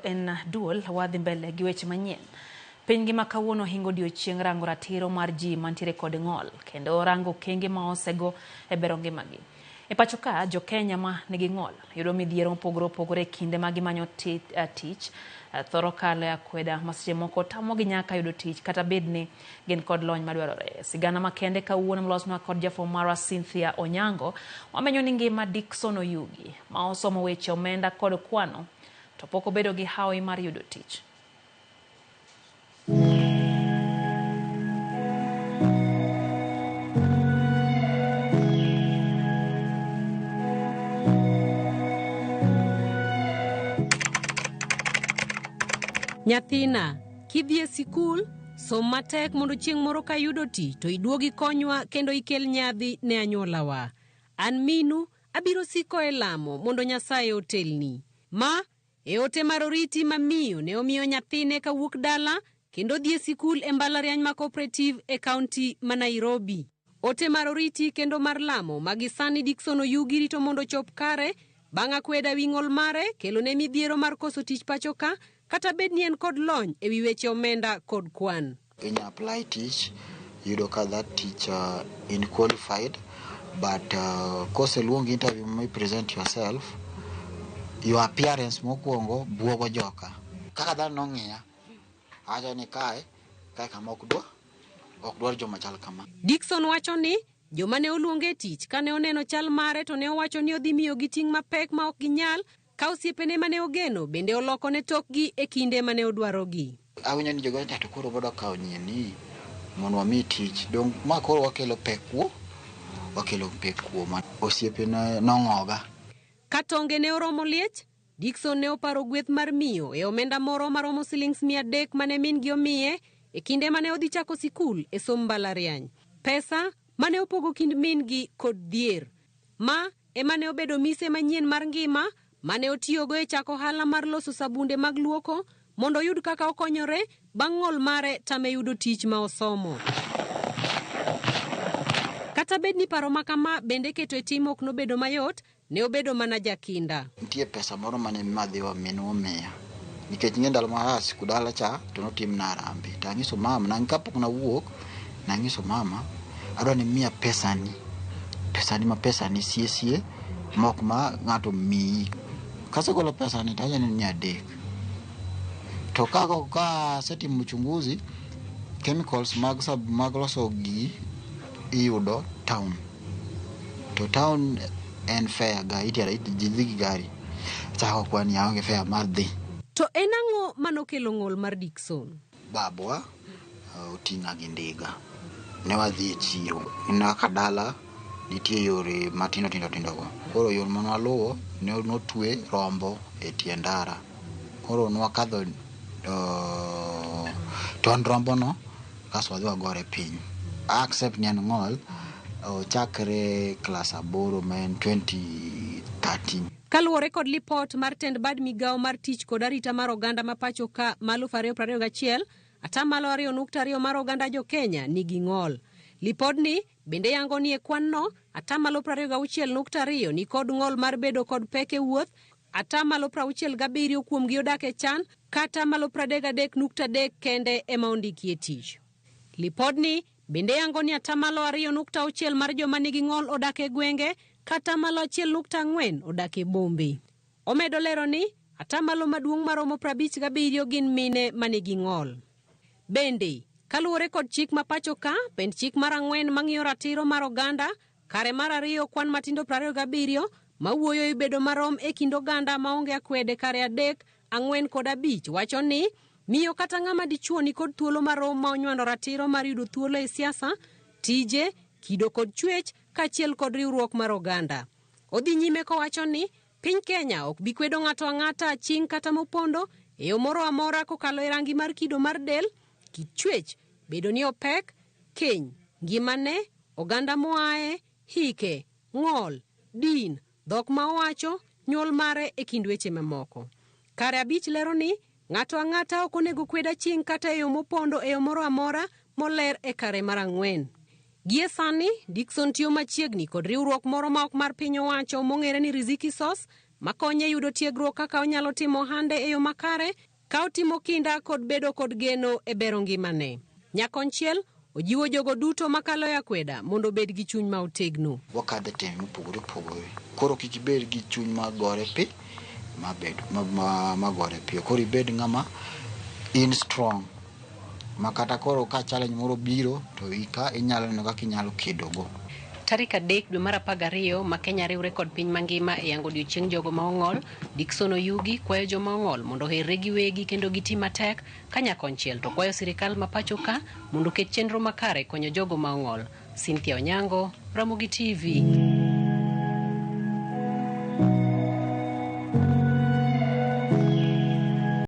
En duol wadhi mbele gi weche manyien. Piny ngima kawuono hingo odiechieng' rango ratiro mar ji mantiere kod ng'ol kendo rango okenge ma osego e bero ngimagi. E pacho ka, jo Kenya ma nigi ng'ol yudo midhiero mopogore opogore e kinde ma gimanyo tich, thoro kalo e akweda ma seche moko tamogi nyaka yudo tich kata bed ni gin kod lony madwarore. Sigana makende kawuono molosnwa kod jafwambo marwa Cynthia Onyango wamenyo ni ngima Dickson Oyugi ma osomo weche omenda kod kwano to pok obedo gi hawi mar yudo tich. Nyathina, kidhi e sikul, som matek mondo chieng' moro ka yudo tich to iduogi konywa kendo ikel nyadhi ne anyuolawa. An minu abiro siko e lamo mondo Nyasaye otelni. Ma e ote mar oriti ma miyo ne omiyo nyathine kawuok dala kendo dhi e sikul e mbalariany ma Cooperative e kaunti ma Nairobi. Ote mar oriti kendo mar lamo ma gisani Dickson Oyugi rito mondo chop kare bang' akweda wi ng'ol mare kelo ne midhiero mar koso tich pacho ka kata bed ni en kod lony e wi weche omenda kod kwan. In apply teach, yudo ka that teacher in qualified, but kose luong interview may present yourself, your appearance mokwongo buogo joka. Kaka dhano ng'iya, aja ni kae kama ok dwar joma chal kama. Dickson wacho ni joma ne oluonge tich kane oneno chal mare to ne owacho ni odhi miyo gi ting' mapek ma ok ginyal ka osiepene mane ogeno bende oloko ne tokgi e kinde mane odwarogi. Awinjo ni jogo to koro bodo kawo nyieni mondo wami tich. Dong ma koro wakelo pekwo ma osiepene nong'oga. Katonge ne oromo liech, Dickson ne oparo gweth mar miyo e omenda moro maromo silings 300 mane min gi omiye e kinde mane odhi chako sikul e som mbalariany. Pesa mane opogo kind min gi kod dhier. Ma ema ne obedo mise manyien mar ngima mane otiyogo e chako ohala mar loso sabunde mag luoko mondo oyud kaka okonyore bang' ng'ol mare tame yudo tich ma osomo. Kata bed ni paro makama bende keto e tim ok nobedo mayot, ne obedo mana jakinda. Nitie pesa moro mane madhiwa minwa omiya. Nikech ng'e ndalo ma sikudala cha to notim na rambi. Tanyiso mama na kapok na wuok, nanyiso mama adwa ni miya pesani ma pesani sie mok ma ng'ato miyi. Kasegolo pesani taja ni 300. To ka setimo uchunguzi, chemicals mag loso gi iyudo town. To town en fair ga idhi gari. Chako kwani aonge fair mar dhi. To en ang'o manokelo ng'ol mar Dickson? Babwa oting'a gi ndiga. Ne wadhi e chiro. Ina kadala nitie yore matindo go. Koro yor manwaluwo ne notwe rombo e tie ndara. Koro nwakadho ton rombo no kaso wadhi wagore piny. Accept ni en ng'ol chakre klas 8 men 2013. Kaluwore kod lipot mar tend bad migawo mar tich kod arita mar oganda ma pacho ka 2021, atamalo 2.2 mar oganda jo Kenya nigi ng'ol. Lipodni bende yango ni e kwanno atamalo 26.2 ni kod ng'ol mar bedo kod pek e wuoth, atamalo 67 kuomgi odak e chan, kata atamalo 33.3 kende ema ondiki e tich. Lipodni bende yango ni atamalo 2.6 mar joma nigi ng'ol odak e gwenge, kata atamalo 1.4 odak e bombe. Omedo lero ni atamalo maduong' maromo 57 gin mine manigi ng'ol. Bende kaluwore kod chik ma pacho ka, pend chik mar 4 mang'iyo ratiro mar oganda, kare mar 2 kwan matindo 27 mawuoyo e bedo marom e kind oganda maonge akwede kare 3, 4 kod 5 wacho ni miyo kata ng'ama dichuo ni kod thuolo marom ma onywando ratiro mar yudo thuolo e siasa, tije, kido kod chwech kaachiel kod riwruok mar oganda. Odhi nyime kowacho ni piny Kenya ok bi kwedo ng'ato ang'ata ching kata mopondo e yo moro amora kokalo e rangi mar kido mar del, kit chwech, bedo ni opek, keny, ngimane, oganda moaye, hike, ng'ol, din, dhok ma owacho, nyuol mare e kind weche mamoko. Kare 5 lero ni ng'ato ang'ata ok onego kweda ching kata e yo mopondo e yo moro amora moler e kare mar 4. Gie sani, Dickson tiyo machiegni kod riwruok moro ma ok mar piny owacho mong'ere ni Riziki Sos makonye yudo tiegruok kaka onyalo timo ohande e yo makare, ka otimo kinda kod bedo kod geno e bero ngimane. Nyakonchiel ojiwo jogo duto makalo ya kweda mondo bed gi chuny ma otegno. Wakadhe teme mopogore opogore. Koro kik ibed gi chuny ma gore pi, ma gore pi. Koro ibed ng'ama in strong. Makata koro ka challenge moro biro to inyalo neno kaka inyalo kedogo. Tarik 3 dwe mar 12 ma Kenya riwre kod piny mangima e yango odiochieng' jogo ma ong'ol, Dickson Oyugi kwayo joma ong'ol mondo oherre giwegi kendo giti matek, ka nyakonchiel to kwayo sirikal ma pacho ka mondo oket chenro makare konyo jogo ma ong'ol. Cynthia Onyango, Ramogi TV.